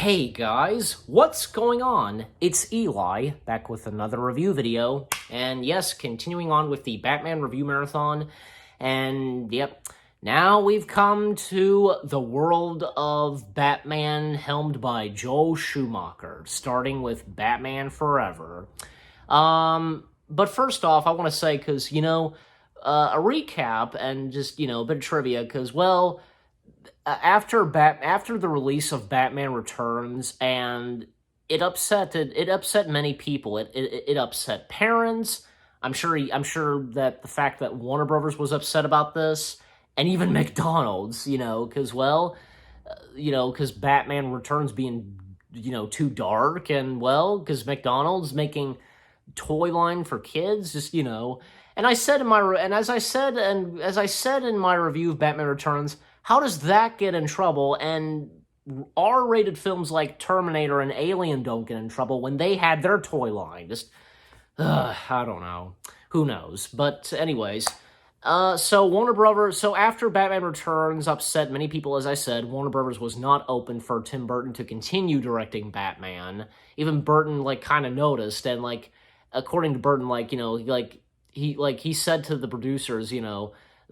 Hey guys, what's going on? It's Eli, back with another review video, and yes, continuing on with the Batman review marathon, and yep, now we've come to the world of Batman helmed by Joel Schumacher, starting with Batman Forever. But first off, I want to say, because, a recap and just, a bit of trivia, because, well, after the release of Batman Returns, and it upset many people. It upset parents. I'm sure that the fact that Warner Brothers was upset about this, and even McDonald's, because because Batman Returns being too dark, and because McDonald's making toy line for kids, just And I said as I said in my review of Batman Returns, how does that get in trouble, and R-rated films like Terminator and Alien don't get in trouble when they had their toy line? I don't know. Who knows? But anyways, so after Batman Returns upset many people, as I said, Warner Brothers was not open for Tim Burton to continue directing Batman. Even Burton, kind of noticed, and, according to Burton, he said to the producers,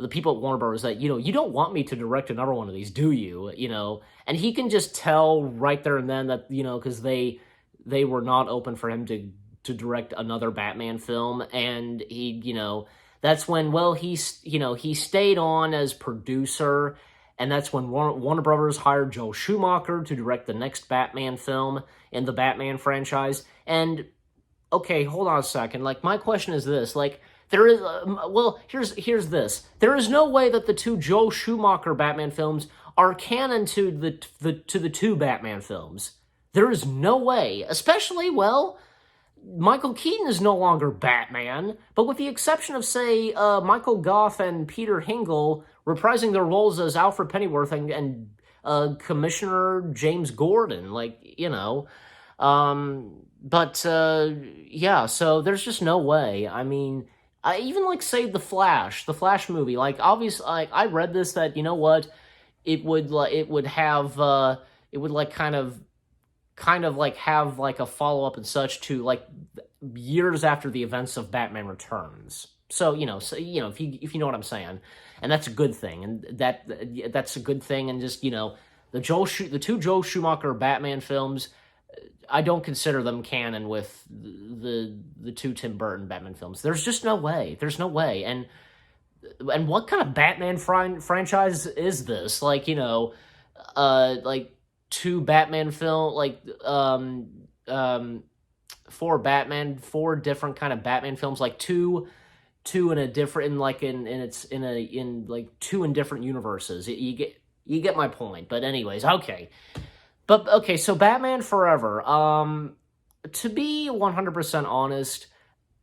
the people at Warner Bros. That, you don't want me to direct another one of these, do you? And he can just tell right there and then that, because they were not open for him to direct another Batman film. And he, that's when, he stayed on as producer. And that's when Warner Brothers hired Joel Schumacher to direct the next Batman film in the Batman franchise. And, okay, hold on a second. My question is this, there is, here's this. There is no way that the two Joel Schumacher Batman films are canon to the two Batman films. There is no way. Especially, Michael Keaton is no longer Batman, but with the exception of, say, Michael Gough and Peter Hingle reprising their roles as Alfred Pennyworth and Commissioner James Gordon, yeah, so there's just no way. I mean, I even, say, The Flash movie, obviously, I read this, that, it would have, have, a follow-up and such to, years after the events of Batman Returns. So, if you know what I'm saying, and that's a good thing, and that's a good thing, and just, the two Joel Schumacher Batman films, I don't consider them canon with the two Tim Burton Batman films. There's just no way. There's no way. And what kind of Batman franchise is this? Two Batman film, four different kind of Batman films, two in a different, two in different universes. You get my point. But anyways, okay. But, okay, so Batman Forever, to be 100% honest,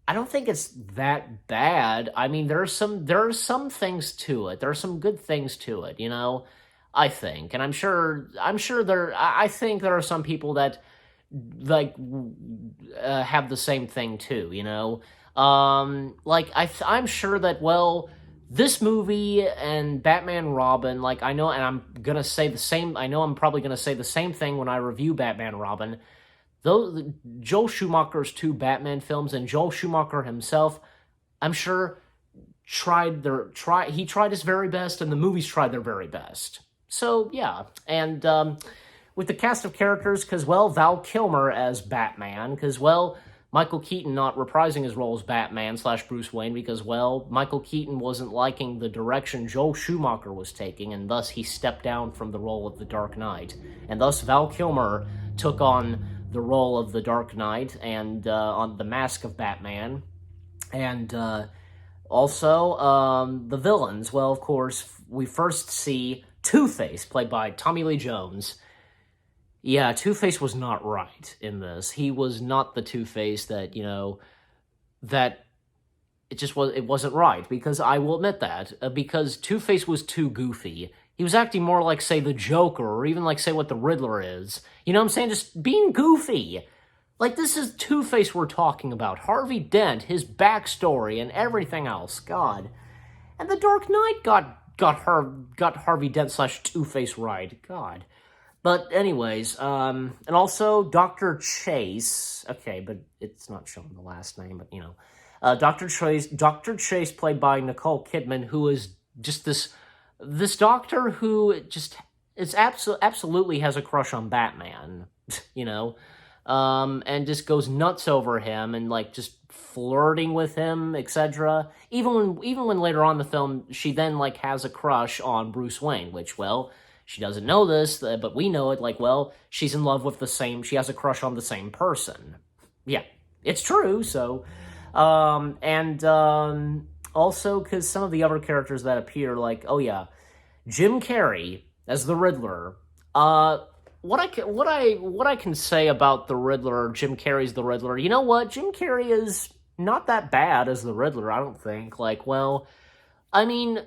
I don't think it's that bad. I mean, there are some things to it. There are some good things to it, I think. And I think there are some people that, have the same thing too, I'm sure that, this movie and Batman Robin, I know, and I'm gonna say the same, I know I'm probably gonna say the same thing when I review Batman Robin. Though Joel Schumacher's two Batman films, and Joel Schumacher himself, I'm sure, he tried his very best, and the movies tried their very best. So, yeah, and, with the cast of characters, because, Val Kilmer as Batman, because, Michael Keaton not reprising his role as Batman / Bruce Wayne because, Michael Keaton wasn't liking the direction Joel Schumacher was taking, and thus he stepped down from the role of the Dark Knight. And thus Val Kilmer took on the role of the Dark Knight and on the Mask of Batman. And also the villains. Well, of course, we first see Two-Face, played by Tommy Lee Jones. Yeah, Two-Face was not right in this. He was not the Two-Face that, that it wasn't right, because I will admit that, because Two-Face was too goofy. He was acting more like, say, the Joker, or even say what the Riddler is. You know what I'm saying? Just being goofy. This is Two-Face we're talking about. Harvey Dent, his backstory, and everything else. God. And the Dark Knight got Harvey Dent / Two-Face right. God. But anyways, and also Dr. Chase. Okay, but it's not showing the last name, but Dr. Chase, played by Nicole Kidman, who is just this doctor who just absolutely has a crush on Batman, and just goes nuts over him and like just flirting with him, etc. Even when later on in the film she then like has a crush on Bruce Wayne, which, well, she doesn't know this, but we know it. Like, well, she's in love with she has a crush on the same person. Yeah, it's true. So, also because some of the other characters that appear, like, oh yeah, Jim Carrey as the Riddler. What I can say about the Riddler, Jim Carrey's the Riddler. You know what? Jim Carrey is not that bad as the Riddler, I don't think. Like, well, I mean,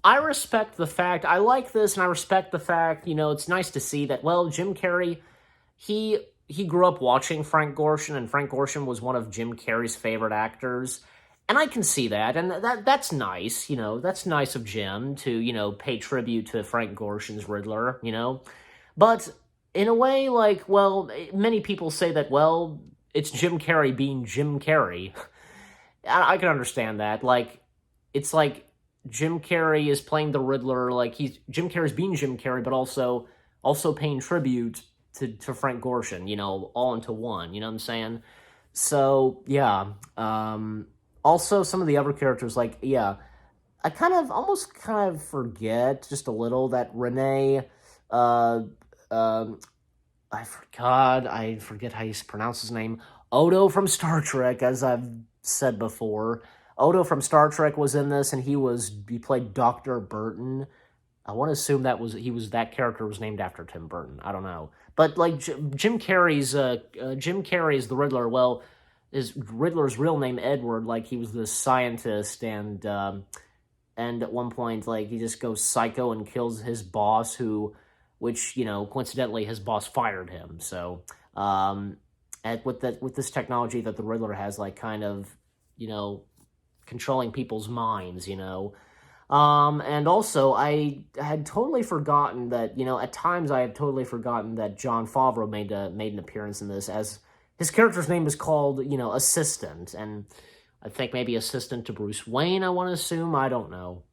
I respect the fact, I like this, and I respect the fact, it's nice to see that, well, Jim Carrey, he grew up watching Frank Gorshin, and Frank Gorshin was one of Jim Carrey's favorite actors, and I can see that, and that's nice, that's nice of Jim to, pay tribute to Frank Gorshin's Riddler, but in a way, like, well, many people say that, well, it's Jim Carrey being Jim Carrey. I can understand that, like, it's like, Jim Carrey is playing the Riddler, like Jim Carrey's being Jim Carrey, but also paying tribute to Frank Gorshin, all into one, you know what I'm saying? So, yeah, also some of the other characters, like, yeah, I almost forget just a little that Renee, I forget how you pronounce his name, Odo from Star Trek, as I've said before. Odo from Star Trek was in this, and he played Dr. Burton. I want to assume that character was named after Tim Burton. I don't know. But like Jim Carrey is the Riddler. Well, is Riddler's real name Edward? Like, he was this scientist, and at one point, like, he just goes psycho and kills his boss, which coincidentally his boss fired him. So with this technology that the Riddler has, like, kind of, controlling people's minds, and also, I had totally forgotten that, at times I have totally forgotten that Jon Favreau made an appearance in this, as his character's name is called, Assistant, and I think maybe assistant to Bruce Wayne, I want to assume, I don't know.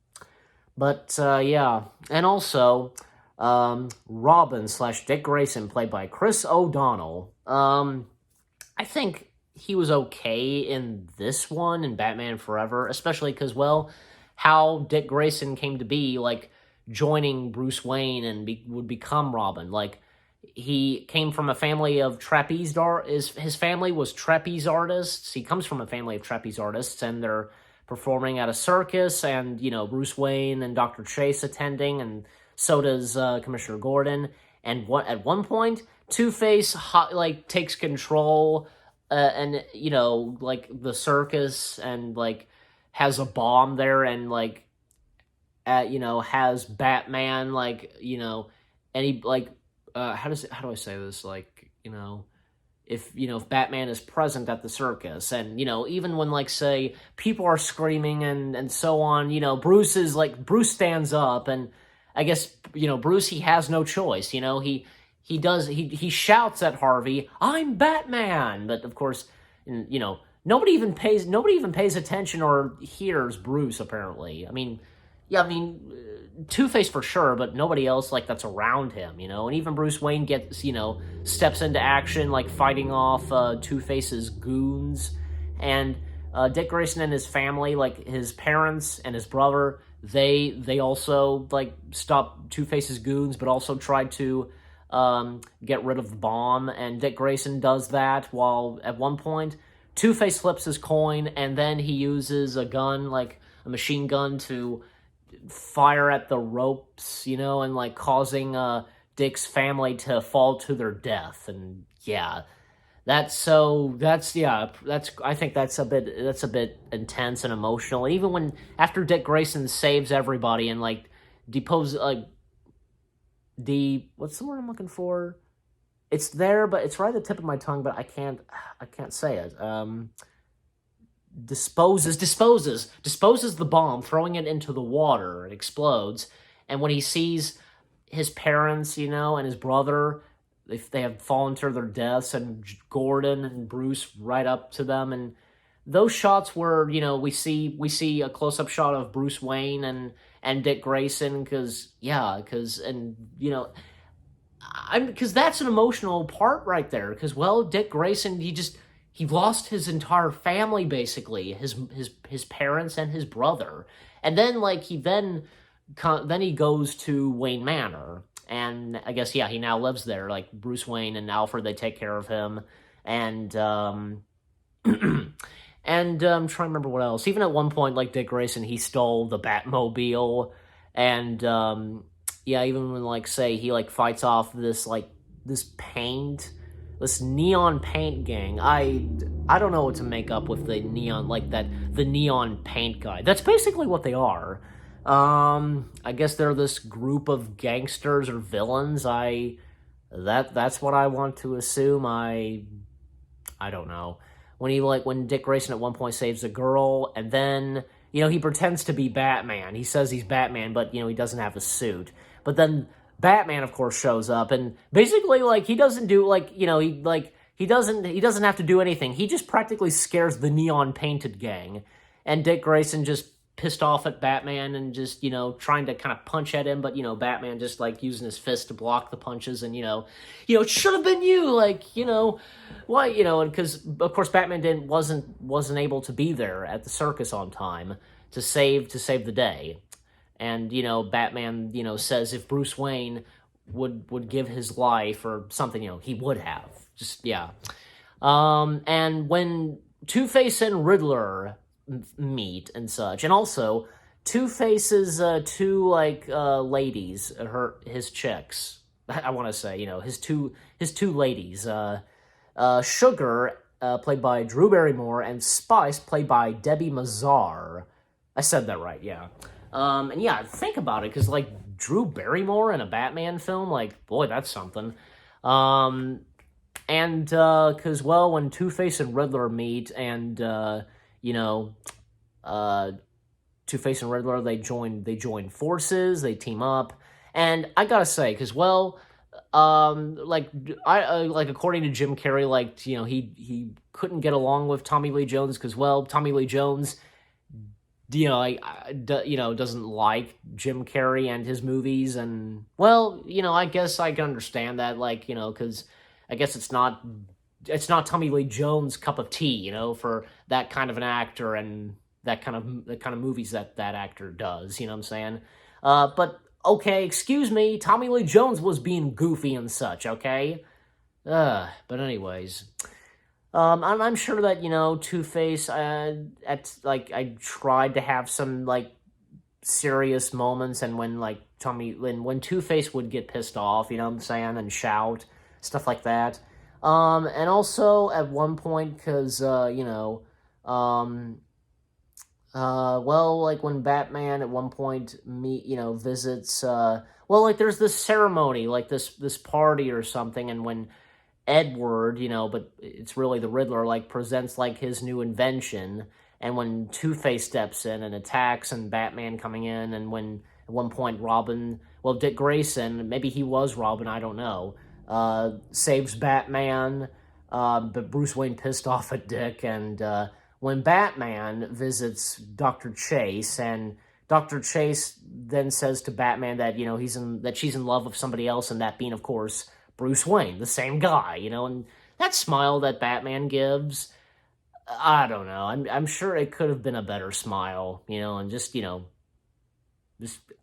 But, yeah, and also, Robin / Dick Grayson, played by Chris O'Donnell, I think he was okay in this one, in Batman Forever, especially because, well, how Dick Grayson came to be, like, joining Bruce Wayne and would become Robin. Like, he came from a family of trapeze artists. His family was trapeze artists. He comes from a family of trapeze artists, and they're performing at a circus, and, Bruce Wayne and Dr. Chase attending, and so does Commissioner Gordon. And at one point, Two-Face, takes control, and, like, the circus, and, like, has a bomb there, and, like, has Batman, like, and he, like, how do I say this, like, if Batman is present at the circus, and, even when, like, say, people are screaming and so on, Bruce stands up, and I guess, Bruce, he has no choice, he shouts at Harvey, "I'm Batman!" But, of course, nobody even pays attention or hears Bruce, apparently. I mean, Two-Face for sure, but nobody else, like, that's around him, and even Bruce Wayne steps into action, like, fighting off Two-Face's goons, and Dick Grayson and his family, like, his parents and his brother, they also, like, stop Two-Face's goons, but also tried to get rid of the bomb, and Dick Grayson does that, while at one point, Two-Face flips his coin, and then he uses a gun, like a machine gun, to fire at the ropes, and, like, causing Dick's family to fall to their death, and, yeah, I think that's a bit intense and emotional, even after Dick Grayson saves everybody and, like, what's the word I'm looking for? It's there, but it's right at the tip of my tongue, but I can't say it. Disposes the bomb, throwing it into the water. It explodes, and when he sees his parents, and his brother, if they have fallen to their deaths, and Gordon and Bruce right up to them, and those shots where we see a close up shot of Bruce Wayne and Dick Grayson, because because that's an emotional part right there, because Dick Grayson, he lost his entire family, basically his parents and his brother, and then he goes to Wayne Manor, and I guess he now lives there. Like Bruce Wayne and Alfred, they take care of him, and and I'm trying to remember what else. Even at one point, like Dick Grayson, he stole the Batmobile, and even when say he fights off this neon paint gang. I don't know what to make up with the neon, the neon paint guy. That's basically what they are. I guess they're this group of gangsters or villains. That's what I want to assume. I don't know. When Dick Grayson at one point saves a girl, and then, he pretends to be Batman. He says he's Batman, but, he doesn't have a suit. But then Batman, of course, shows up, and basically, he doesn't do, he doesn't have to do anything. He just practically scares the neon-painted gang. And Dick Grayson just pissed off at Batman and just, trying to kind of punch at him, but, Batman just, using his fist to block the punches, and, it should have been you, why, and because, of course, Batman wasn't able to be there at the circus on time to save the day. And, Batman, says if Bruce Wayne would give his life or something, he would have. And when Two-Face and Riddler meet and such, and also Two-Face's two ladies, his chicks, I want to say, his two ladies, Sugar, played by Drew Barrymore, and Spice, played by Debbie Mazar. I said that right, yeah. And think about it, because Drew Barrymore in a Batman film, boy, that's something. And because when Two-Face and Riddler meet, and Two-Face and Riddler, they join forces, they team up, and I gotta say, because according to Jim Carrey, he couldn't get along with Tommy Lee Jones, because Tommy Lee Jones, doesn't like Jim Carrey and his movies, and I guess I can understand that, because I guess it's not Tommy Lee Jones' cup of tea, for that kind of an actor and the kind of movies that actor does, you know what I'm saying? But okay, excuse me, Tommy Lee Jones was being goofy and such, okay? But anyways, I'm sure that, Two-Face, I tried to have some, serious moments, and when Two-Face would get pissed off, you know what I'm saying, and shout, stuff like that. And also, at one point, because, when Batman at one point visits, there's this ceremony, this party or something, and when Edward, but it's really the Riddler, presents, his new invention, and when Two-Face steps in and attacks, and Batman coming in, and when, at one point, Dick Grayson, maybe he was Robin, I don't know, saves Batman, but Bruce Wayne pissed off at Dick, and, when Batman visits Dr. Chase, and Dr. Chase then says to Batman that, that she's in love with somebody else, and that being, of course, Bruce Wayne, the same guy, and that smile that Batman gives, I don't know, I'm sure it could have been a better smile, and just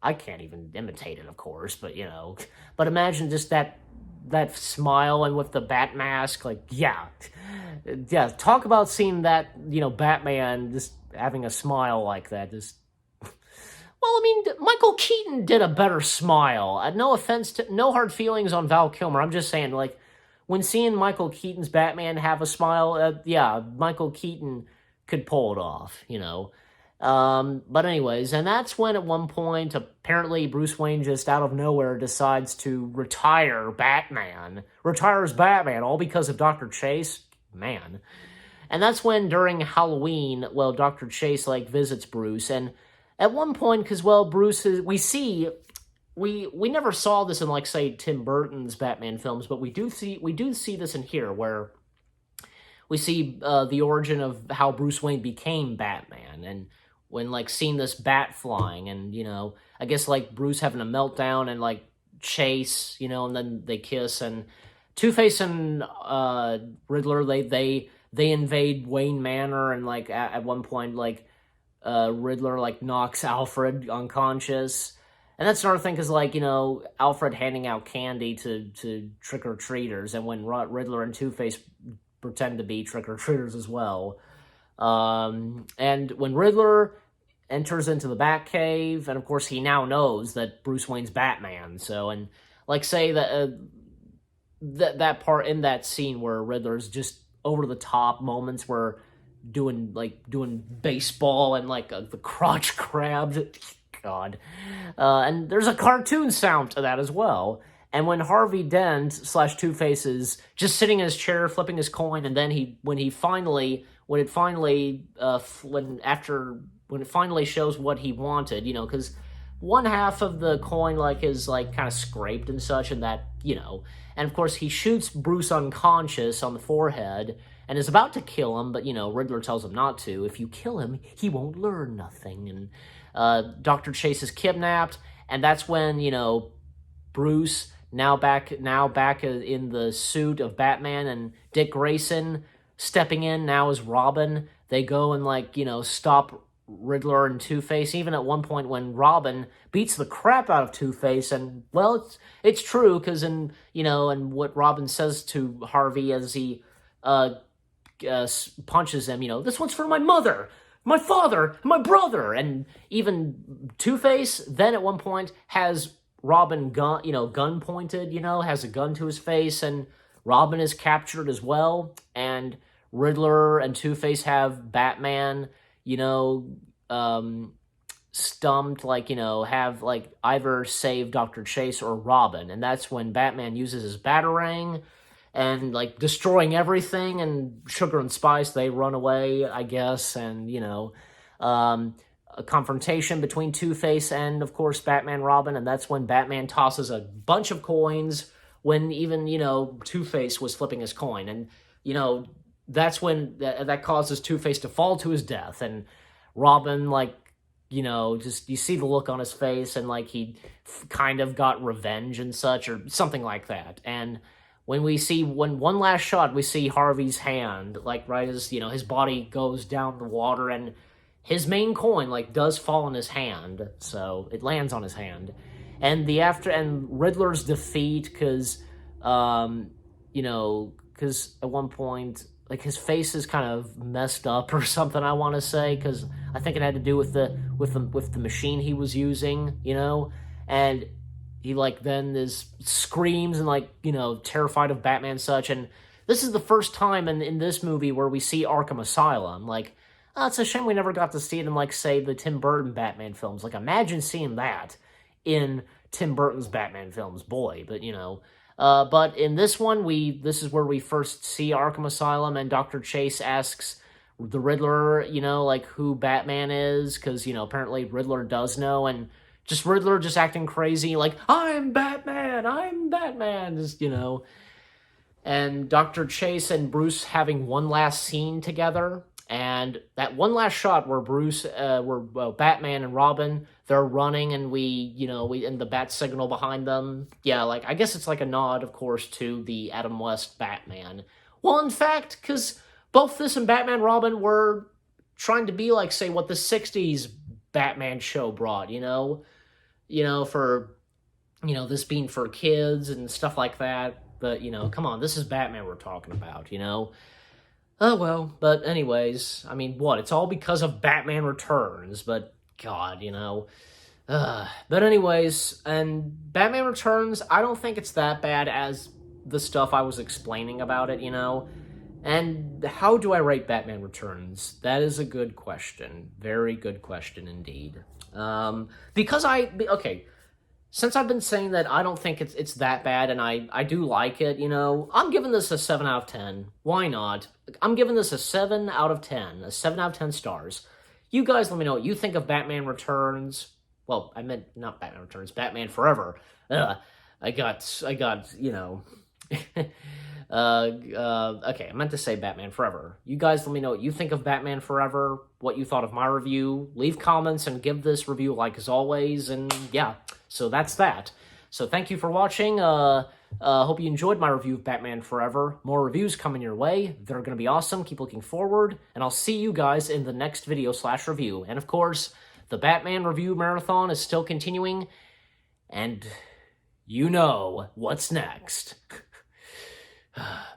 I can't even imitate it, of course, but, but imagine just that smile, and with the bat mask, talk about seeing that, Batman just having a smile like that, just, Michael Keaton did a better smile. No offense no hard feelings on Val Kilmer, I'm just saying, when seeing Michael Keaton's Batman have a smile, Michael Keaton could pull it off, But anyways, and that's when at one point, apparently Bruce Wayne just out of nowhere decides to retires Batman, all because of Dr. Chase, man. And that's when, during Halloween, Dr. Chase, visits Bruce, and at one point, because, we see we never saw this in, like, say, Tim Burton's Batman films, but we do see this in here, where we see the origin of how Bruce Wayne became Batman, and when, like, seeing this bat flying, and, you know, I guess, like, Bruce having a meltdown, and, like, Chase, you know, and then they kiss, and Two-Face and Riddler, they invade Wayne Manor, and, like, at one point, like, Riddler, like, knocks Alfred unconscious. And that's another thing, because, like, you know, Alfred handing out candy to trick-or-treaters, and when Riddler and Two-Face pretend to be trick-or-treaters as well. And when Riddler enters into the Batcave, and of course he now knows that Bruce Wayne's Batman, so, and, like, say that, that part in that scene where Riddler's just over-the-top moments where doing baseball and, like, the crotch grabbed, God. And there's a cartoon sound to that as well. And when Harvey Dent / Two-Face is just sitting in his chair, flipping his coin, and then when it finally shows what he wanted, you know, because one half of the coin, like, is, like, kind of scraped and such, and that, you know, and of course he shoots Bruce unconscious on the forehead and is about to kill him, but, you know, Riddler tells him not to. If you kill him, he won't learn nothing. And Dr. Chase is kidnapped, and that's when, you know, Bruce, now back in the suit of Batman, and Dick Grayson stepping in now as Robin, they go and, like, you know, stop Riddler and Two-Face, even at one point when Robin beats the crap out of Two-Face, and, well, it's true, because, and what Robin says to Harvey as he punches him, you know, this one's for my mother, my father, my brother, and even Two-Face then at one point has Robin gun pointed, you know, has a gun to his face, and Robin is captured as well, and Riddler and Two-Face have Batman, you know, stumped, like, you know, have, like, either save Dr. Chase or Robin, and that's when Batman uses his Batarang, and, like, destroying everything, and Sugar and Spice, they run away, I guess, and, you know, a confrontation between Two-Face and, of course, Batman Robin, and that's when Batman tosses a bunch of coins when even, you know, Two-Face was flipping his coin, and, you know, that's when that causes Two-Face to fall to his death, and Robin, like, you know, just, you see the look on his face, and, like, he kind of got revenge and such, or something like that, and when one last shot, we see Harvey's hand, like, right as, you know, his body goes down the water, and his main coin, like, does fall in his hand, so it lands on his hand. And Riddler's defeat, because, you know, because at one point, like, his face is kind of messed up or something, I want to say, because I think it had to do with the machine he was using, you know, and he, like, then screams and, like, you know, terrified of Batman and such, and this is the first time in this movie where we see Arkham Asylum, like, oh, it's a shame we never got to see it in, like, say, the Tim Burton Batman films. Like, imagine seeing that in Tim Burton's Batman films, boy. But, you know, but in this one, this is where we first see Arkham Asylum, and Dr. Chase asks the Riddler, you know, like, who Batman is, because, you know, apparently Riddler does know, and just Riddler just acting crazy, like, I'm Batman, just, you know. And Dr. Chase and Bruce having one last scene together. And that one last shot where Batman and Robin, they're running, and and the bat signal behind them. Yeah, like, I guess it's like a nod, of course, to the Adam West Batman. Well, in fact, because both this and Batman Robin were trying to be like, say, what the 60s Batman show brought, you know, for, you know, this being for kids and stuff like that. But, you know, come on, this is Batman we're talking about, you know. Oh, well, but anyways, I mean, what? It's all because of Batman Returns, but God, you know. But anyways, and Batman Returns, I don't think it's that bad as the stuff I was explaining about it, you know. And how do I rate Batman Returns? That is a good question. Very good question indeed. Okay, since I've been saying that I don't think it's that bad, and I do like it, you know, I'm giving this a 7 out of 10. Why not? I'm giving this a 7 out of 10. A 7 out of 10 stars. You guys let me know what you think of Batman Returns. Well, I meant not Batman Returns, Batman Forever. I got, you know... okay, I meant to say Batman Forever. You guys let me know what you think of Batman Forever, what you thought of my review. Leave comments and give this review a like as always, and yeah, so that's that. So thank you for watching. Hope you enjoyed my review of Batman Forever. More reviews coming your way. They're going to be awesome. Keep looking forward, and I'll see you guys in the next video/review. And of course, the Batman review marathon is still continuing, and you know what's next.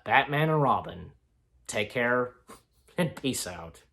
Batman and Robin. Take care, and peace out.